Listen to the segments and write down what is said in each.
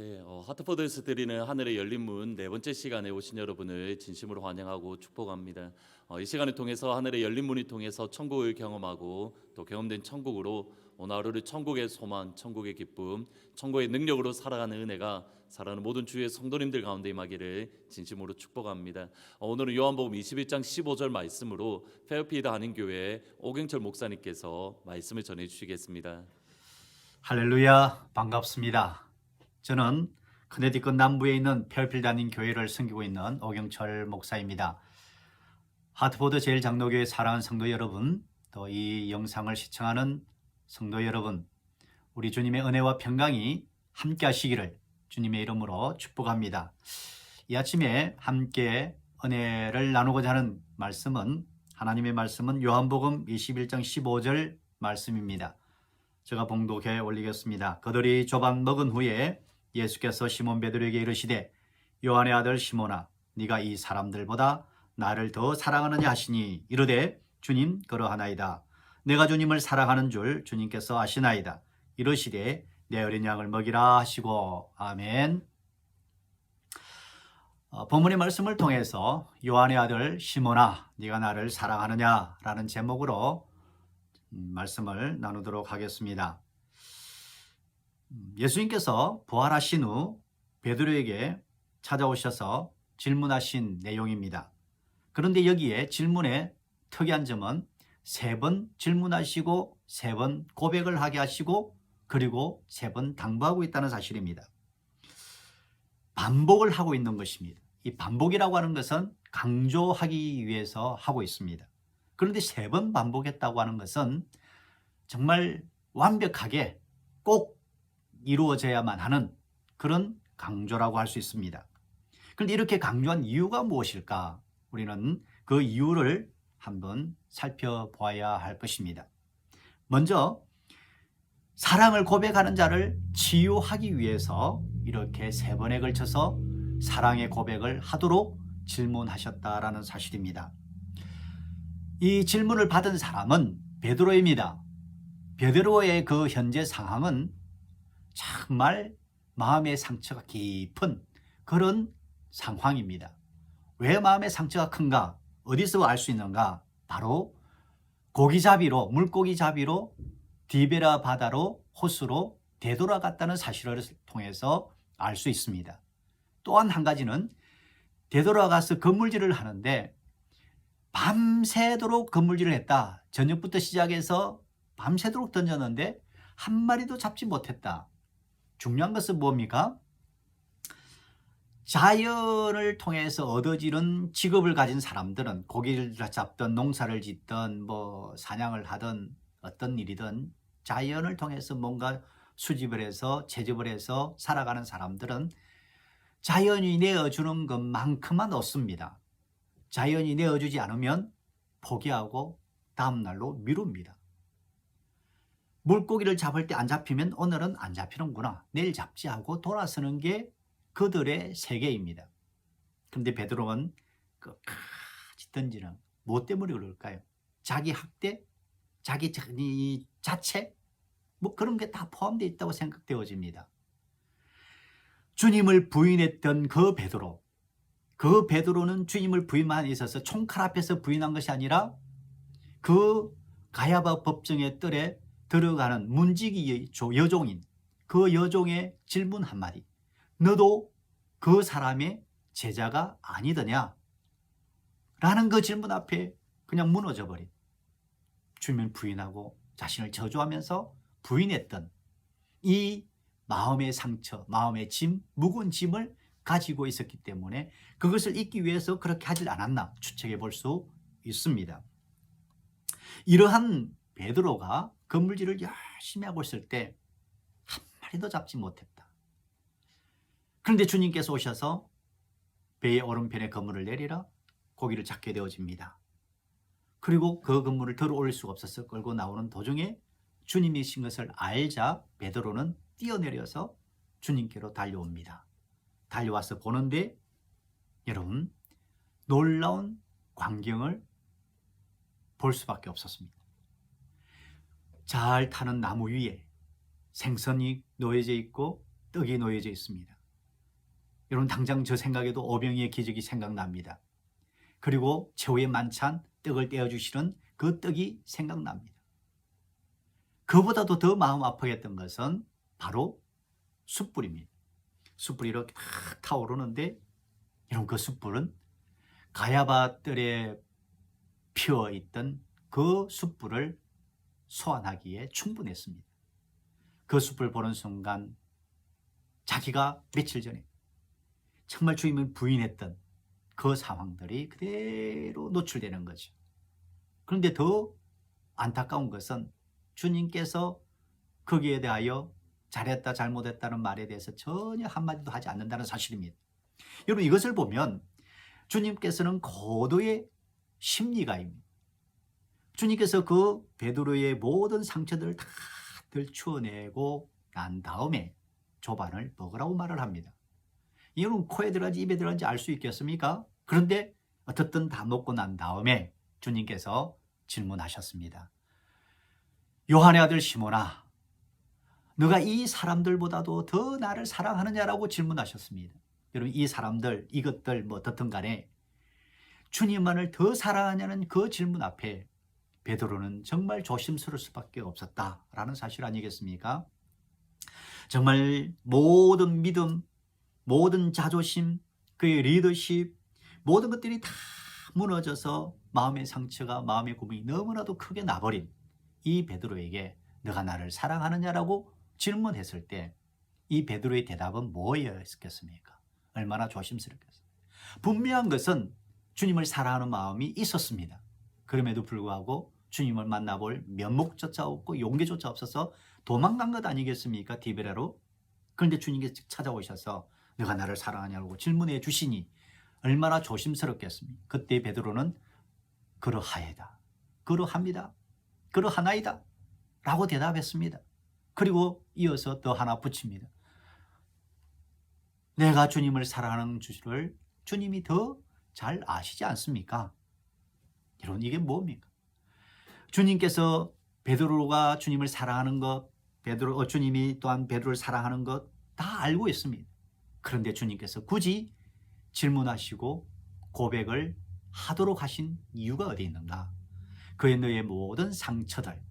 네, 하트포드에서 드리는 하늘의 열린 문 네 번째 시간에 오신 여러분을 진심으로 환영하고 축복합니다. 이 시간을 통해서 하늘의 열린 문을 통해서 천국을 경험하고 또 경험된 천국으로 오늘 하루를 천국의 소망, 천국의 기쁨, 천국의 능력으로 살아가는 은혜가 사랑하는 모든 주의 성도님들 가운데 임하기를 진심으로 축복합니다. 오늘은 요한복음 21장 15절 말씀으로 페어필드 한인교회 오경철 목사님께서 말씀을 전해 주시겠습니다. 할렐루야, 반갑습니다. 저는 커네디컷 남부에 있는 페어필드 한인 교회를 섬기고 있는 오경철 목사입니다. 하트포드 제일장로교회 사랑하는 성도 여러분, 또 이 영상을 시청하는 성도 여러분, 우리 주님의 은혜와 평강이 함께 하시기를 주님의 이름으로 축복합니다. 이 아침에 함께 은혜를 나누고자 하는 말씀은, 하나님의 말씀은 요한복음 21장 15절 말씀입니다. 제가 봉독해 올리겠습니다. 그들이 조반 먹은 후에 예수께서 시몬 베드로에게 이르시되 요한의 아들 시몬아, 네가 이 사람들보다 나를 더 사랑하느냐 하시니 이르되 주님 그러하나이다. 내가 주님을 사랑하는 줄 주님께서 아시나이다. 이르시되 내 어린 양을 먹이라 하시고. 아멘. 본문의 말씀을 통해서 요한의 아들 시몬아, 네가 나를 사랑하느냐 라는 제목으로 말씀을 나누도록 하겠습니다. 예수님께서 부활하신 후 베드로에게 찾아오셔서 질문하신 내용입니다. 그런데 여기에 질문의 특이한 점은 3번 질문하시고 3번 고백을 하게 하시고 그리고 3번 당부하고 있다는 사실입니다. 반복을 하고 있는 것입니다. 이 반복이라고 하는 것은 강조하기 위해서 하고 있습니다. 그런데 3번 반복했다고 하는 것은 정말 완벽하게 꼭 이루어져야만 하는 그런 강조라고 할 수 있습니다. 그런데 이렇게 강조한 이유가 무엇일까? 우리는 그 이유를 한번 살펴보아야 할 것입니다. 먼저 사랑을 고백하는 자를 치유하기 위해서 이렇게 3번에 걸쳐서 사랑의 고백을 하도록 질문하셨다라는 사실입니다. 이 질문을 받은 사람은 베드로입니다. 베드로의 그 현재 상황은 정말 마음의 상처가 깊은 그런 상황입니다. 왜 마음의 상처가 큰가? 어디서 알 수 있는가? 바로 고기잡이로, 물고기잡이로 디베라 바다로 호수로 되돌아갔다는 사실을 통해서 알 수 있습니다. 또한 한 가지는 되돌아가서 그물질을 하는데 밤새도록 그물질을 했다. 저녁부터 시작해서 밤새도록 던졌는데 한 마리도 잡지 못했다. 중요한 것은 뭡니까? 자연을 통해서 얻어지는 직업을 가진 사람들은 고기를 잡든 농사를 짓든 사냥을 하든 어떤 일이든 자연을 통해서 뭔가 수집을 해서 채집을 해서 살아가는 사람들은 자연이 내어주는 것만큼만 얻습니다. 자연이 내어주지 않으면 포기하고 다음날로 미룹니다. 물고기를 잡을 때 안 잡히면 오늘은 안 잡히는구나, 내일 잡지 하고 돌아서는 게 그들의 세계입니다. 그런데 베드로는 끝까지 던지는 뭐 때문에 그럴까요? 자기 학대, 자기 자체, 그런 게 다 포함되어 있다고 생각되어집니다. 주님을 부인했던 그 베드로는 주님을 부인만 있어서 총칼 앞에서 부인한 것이 아니라 그 가야바 법정의 뜰에 들어가는 문지기 여종인 그 여종의 질문 한마디, 너도 그 사람의 제자가 아니더냐? 라는 그 질문 앞에 그냥 무너져 버린, 주님을 부인하고 자신을 저주하면서 부인했던 이 마음의 상처, 마음의 짐, 묵은 짐을 가지고 있었기 때문에 그것을 잊기 위해서 그렇게 하질 않았나 추측해 볼 수 있습니다. 이러한 베드로가 그물질을 열심히 하고 있을 때 한 마리도 잡지 못했다. 그런데 주님께서 오셔서 배의 오른편에 그물을 내리라, 고기를 잡게 되어집니다. 그리고 그 그물을 들어 올릴 수가 없어서 끌고 나오는 도중에 주님이신 것을 알자 베드로는 뛰어내려서 주님께로 달려옵니다. 달려와서 보는데 여러분, 놀라운 광경을 볼 수밖에 없었습니다. 잘 타는 나무 위에 생선이 놓여져 있고 떡이 놓여져 있습니다. 여러분 당장 저 생각에도 오병이의 기적이 생각납니다. 그리고 최후의 만찬 떡을 떼어주시는 그 떡이 생각납니다. 그보다도 더 마음 아프게 했던 것은 바로 숯불입니다. 숯불이 이렇게 막 타오르는데 여러분 그 숯불은 가야바 뜰에 피어있던 그 숯불을 소환하기에 충분했습니다. 그 숯불 보는 순간 자기가 며칠 전에 정말 주님을 부인했던 그 상황들이 그대로 노출되는 거죠. 그런데 더 안타까운 것은 주님께서 거기에 대하여 잘했다 잘못했다는 말에 대해서 전혀 한마디도 하지 않는다는 사실입니다. 여러분 이것을 보면 주님께서는 고도의 심리가입니다. 주님께서 그 베드로의 모든 상처들을 다 들추어내고 난 다음에 조반을 먹으라고 말을 합니다. 이거는 코에 들어간지 입에 들어간지 알 수 있겠습니까? 그런데 어떻든 다 먹고 난 다음에 주님께서 질문하셨습니다. 요한의 아들 시몬아, 너가 이 사람들보다도 더 나를 사랑하느냐라고 질문하셨습니다. 여러분 이 사람들, 이것들 뭐 어떻든 간에 주님만을 더 사랑하냐는 그 질문 앞에 베드로는 정말 조심스러울 수밖에 없었다라는 사실 아니겠습니까? 정말 모든 믿음, 모든 자존심, 그의 리더십, 모든 것들이 다 무너져서 마음의 상처가, 마음의 고민이 너무나도 크게 나버린 이 베드로에게 너가 나를 사랑하느냐라고 질문했을 때 이 베드로의 대답은 뭐였겠습니까? 얼마나 조심스럽겠어요. 분명한 것은 주님을 사랑하는 마음이 있었습니다. 그럼에도 불구하고 주님을 만나볼 면목조차 없고 용기조차 없어서 도망간 것 아니겠습니까? 디베라로. 그런데 주님께서 찾아오셔서 너가 나를 사랑하냐고 질문해 주시니 얼마나 조심스럽겠습니까? 그때 베드로는 그러하이다, 그러합니다, 그러하나이다 라고 대답했습니다. 그리고 이어서 더 하나 붙입니다. 내가 주님을 사랑하는 줄을 주님이 더 잘 아시지 않습니까? 여러분 이게 뭡니까? 주님께서 베드로가 주님을 사랑하는 것, 주님이 또한 베드로를 사랑하는 것 다 알고 있습니다. 그런데 주님께서 굳이 질문하시고 고백을 하도록 하신 이유가 어디 있는가? 그의 너의 모든 상처들,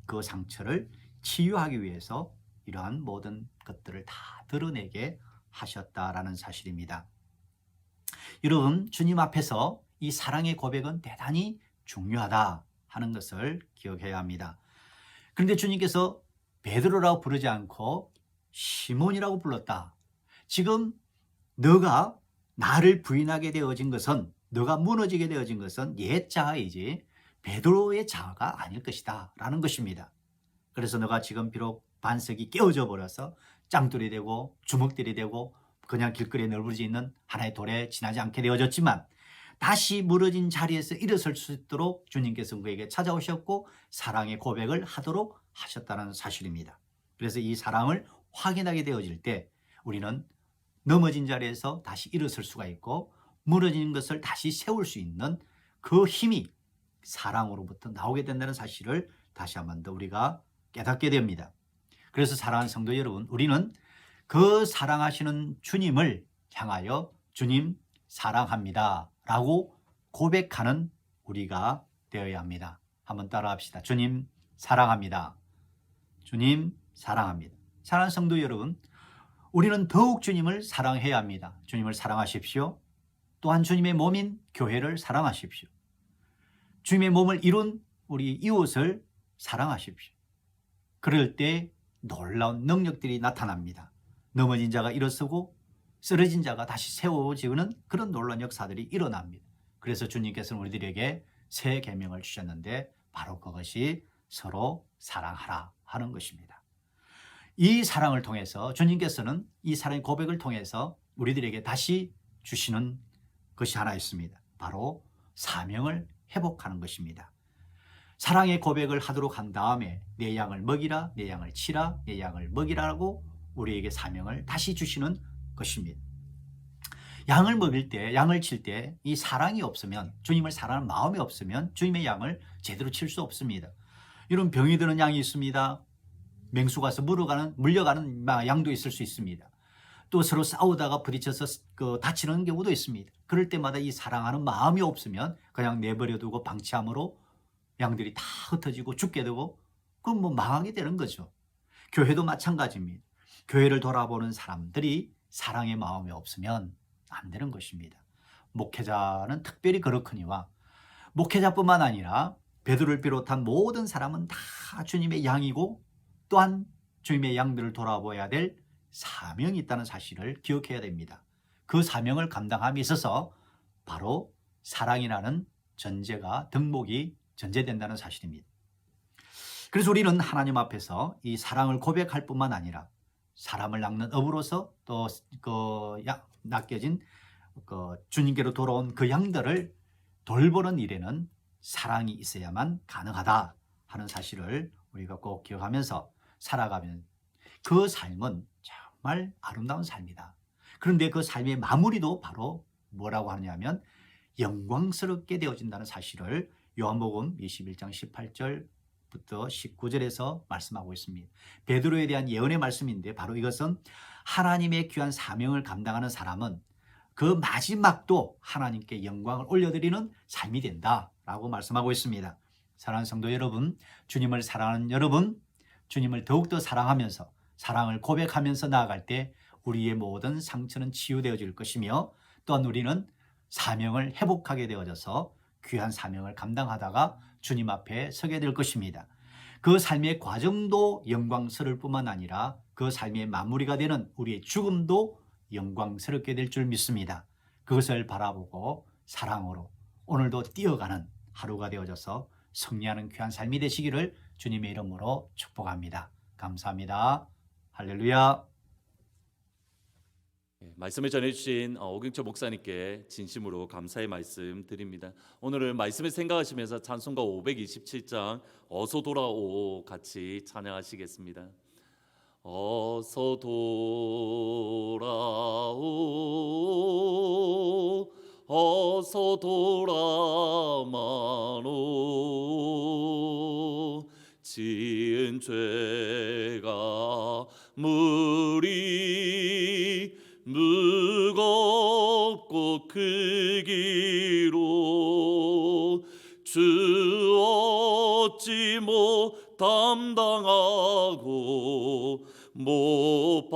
그 상처를 치유하기 위해서 이러한 모든 것들을 다 드러내게 하셨다라는 사실입니다. 여러분 주님 앞에서 이 사랑의 고백은 대단히 중요하다 하는 것을 기억해야 합니다. 그런데 주님께서 베드로라고 부르지 않고 시몬이라고 불렀다. 지금 너가 나를 부인하게 되어진 것은, 너가 무너지게 되어진 것은 옛 자아이지 베드로의 자아가 아닐 것이다 라는 것입니다. 그래서 너가 지금 비록 반석이 깨어져 버려서 짱돌이 되고 주먹들이 되고 그냥 길거리에 널브러져 있는 하나의 돌에 지나지 않게 되어졌지만 다시 무너진 자리에서 일어설 수 있도록 주님께서 그에게 찾아오셨고 사랑의 고백을 하도록 하셨다는 사실입니다. 그래서 이 사랑을 확인하게 되어질 때 우리는 넘어진 자리에서 다시 일어설 수가 있고 무너진 것을 다시 세울 수 있는 그 힘이 사랑으로부터 나오게 된다는 사실을 다시 한 번 더 우리가 깨닫게 됩니다. 그래서 사랑하는 성도 여러분, 우리는 그 사랑하시는 주님을 향하여 주님 사랑합니다 라고 고백하는 우리가 되어야 합니다. 한번 따라합시다. 주님 사랑합니다. 주님 사랑합니다. 사랑하는 성도 여러분, 우리는 더욱 주님을 사랑해야 합니다. 주님을 사랑하십시오. 또한 주님의 몸인 교회를 사랑하십시오. 주님의 몸을 이룬 우리 이웃을 사랑하십시오. 그럴 때 놀라운 능력들이 나타납니다. 넘어진 자가 일어서고 쓰러진 자가 다시 세워지는 그런 놀라운 역사들이 일어납니다. 그래서 주님께서는 우리들에게 새 계명을 주셨는데 바로 그것이 서로 사랑하라 하는 것입니다. 이 사랑을 통해서 주님께서는 이 사랑의 고백을 통해서 우리들에게 다시 주시는 것이 하나 있습니다. 바로 사명을 회복하는 것입니다. 사랑의 고백을 하도록 한 다음에 내 양을 먹이라, 내 양을 치라, 내 양을 먹이라고 우리에게 사명을 다시 주시는 것입니다. 양을 먹일 때, 양을 칠 때 이 사랑이 없으면, 주님을 사랑하는 마음이 없으면 주님의 양을 제대로 칠 수 없습니다. 여러분 병이 드는 양이 있습니다. 맹수가 와서 물려가는 양도 있을 수 있습니다. 또 서로 싸우다가 부딪혀서 다치는 경우도 있습니다. 그럴 때마다 이 사랑하는 마음이 없으면 그냥 내버려두고 방치함으로 양들이 다 흩어지고 죽게 되고 그건 뭐 망하게 되는 거죠. 교회도 마찬가지입니다. 교회를 돌아보는 사람들이 사랑의 마음이 없으면 안 되는 것입니다. 목회자는 특별히 그렇거니와 목회자뿐만 아니라 베드로를 비롯한 모든 사람은 다 주님의 양이고 또한 주님의 양들을 돌아보아야 될 사명이 있다는 사실을 기억해야 됩니다. 그 사명을 감당함에 있어서 바로 사랑이라는 덕목이 전제된다는 사실입니다. 그래서 우리는 하나님 앞에서 이 사랑을 고백할 뿐만 아니라 사람을 낚는 업으로서 또 낚여진 주님께로 돌아온 그 양들을 돌보는 일에는 사랑이 있어야만 가능하다 하는 사실을 우리가 꼭 기억하면서 살아가면 그 삶은 정말 아름다운 삶이다. 그런데 그 삶의 마무리도 바로 뭐라고 하냐면 영광스럽게 되어진다는 사실을 요한복음 21장 18절부터 19절에서 말씀하고 있습니다. 베드로에 대한 예언의 말씀인데 바로 이것은 하나님의 귀한 사명을 감당하는 사람은 그 마지막도 하나님께 영광을 올려드리는 삶이 된다라고 말씀하고 있습니다. 사랑하는 성도 여러분, 주님을 사랑하는 여러분, 주님을 더욱더 사랑하면서 사랑을 고백하면서 나아갈 때 우리의 모든 상처는 치유되어질 것이며 또한 우리는 사명을 회복하게 되어져서 귀한 사명을 감당하다가 주님 앞에 서게 될 것입니다. 그 삶의 과정도 영광스러울 뿐만 아니라 그 삶의 마무리가 되는 우리의 죽음도 영광스럽게 될 줄 믿습니다. 그것을 바라보고 사랑으로 오늘도 뛰어가는 하루가 되어져서 승리하는 귀한 삶이 되시기를 주님의 이름으로 축복합니다. 감사합니다. 할렐루야. 말씀을 전해주신 오경철 목사님께 진심으로 감사의 말씀 드립니다. 오늘은 말씀을 생각하시면서 찬송가 527장 어서 돌아오 같이 찬양하시겠습니다. 어서 돌아오 어서 돌아마노 지은 죄가 무리 무겁고 크기로 주 어찌 못 담당하고 못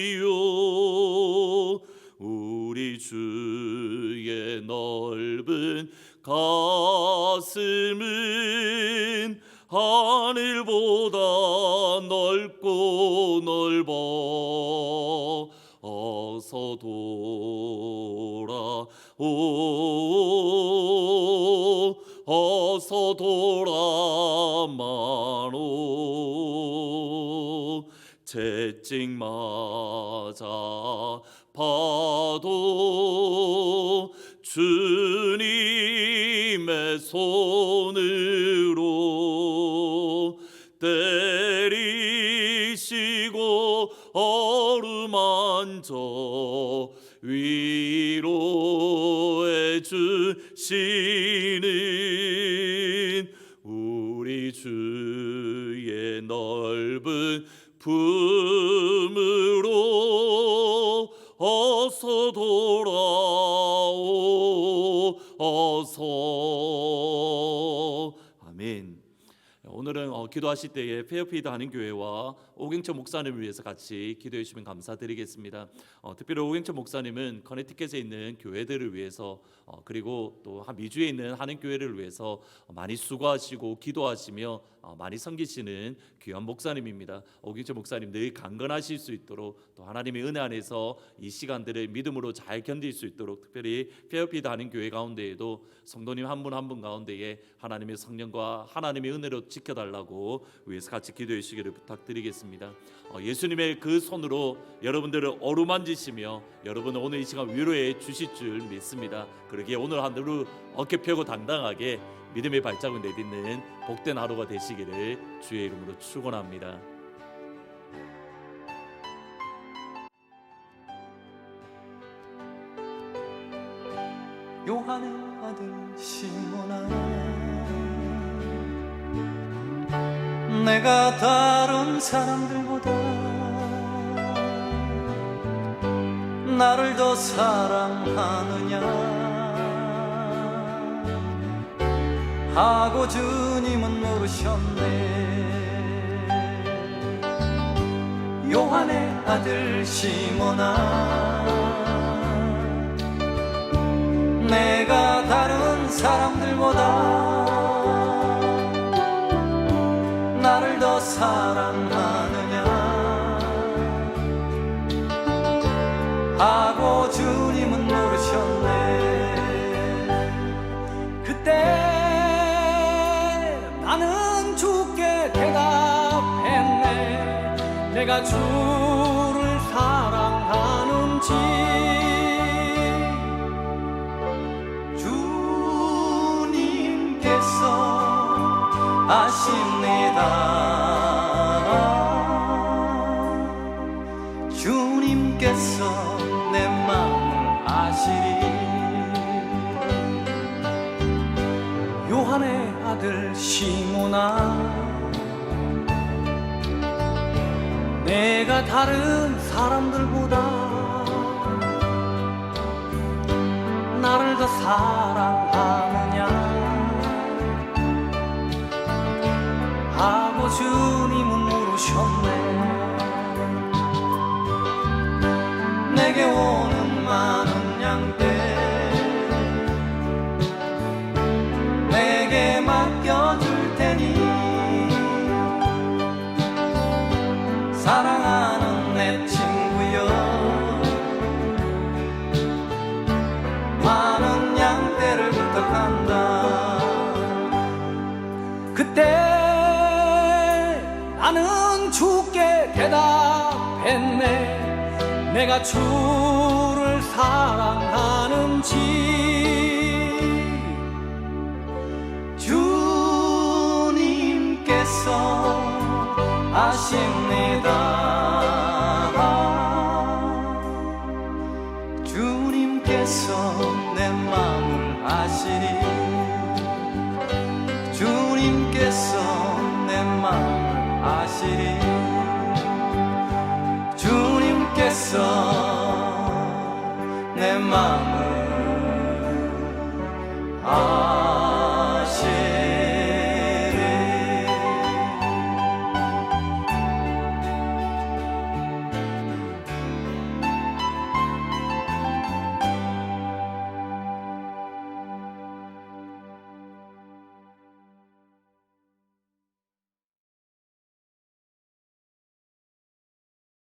받으시리요 우리 주의 넓은 가슴은 하늘보다 넓고 넓어 어서 돌아오 어서 돌아마노 채찍 맞아 봐도 주님의 손으로 때리시고 어루만져 위로해 주시는 우리 주의 넓은 품으로 어서 돌아오 어서 아멘. 오늘은 기도하실 때에 페어피드 한인교회와 오경철 목사님을 위해서 같이 기도해 주시면 감사드리겠습니다. 특별히 오경철 목사님은 커네티켓에 있는 교회들을 위해서 그리고 또 미주에 있는 한인교회를 위해서 많이 수고하시고 기도하시며 많이 섬기시는 귀한 목사님입니다. 오경철 목사님 늘 강건하실 수 있도록 또 하나님의 은혜 안에서 이 시간들을 믿음으로 잘 견딜 수 있도록 특별히 페어피드 한인교회 가운데에도 성도님 한 분 한 분 가운데에 하나님의 성령과 하나님의 은혜로 지켜달라고 위해서 같이 기도해 주시기를 부탁드리겠습니다. 예수님의 그 손으로 여러분들을 어루만지시며 여러분은 오늘 이 시간 위로해 주실 줄 믿습니다. 그러기에 오늘 하루 어깨 펴고 당당하게 믿음의 발자국 내딛는 복된 하루가 되시기를 주의 이름으로 축원합니다. 요한의 아들 시몬아 내가 다른 사람들보다 나를 더 사랑하느냐 하고 주님은 물으셨네. 요한의 아들 시몬아, 내가 다른 사람들보다 나를 더 사랑하느냐 하고 주님은 물으셨네. 그때 나는 주께 대답했네. 내가 주를 사랑하는지 주님께서 아십니다. 주님께서 내 마음을 아시리. 요한의 아들 시몬아, 내가 다른 사람들보다 나를 더 사랑하느냐 하고 주님은 물으셨네. 내게 오는 많은 양떼 내게 맡겨줄 테니 사랑하는 내 친구여, 많은 양떼를 부탁한다. 그때 나는 주께 대답했네. 내가 주를 사랑하는지 주님께서 아십니다. 주님께서 내 마음을 아시리. 주님께서 내 마음을 아시리.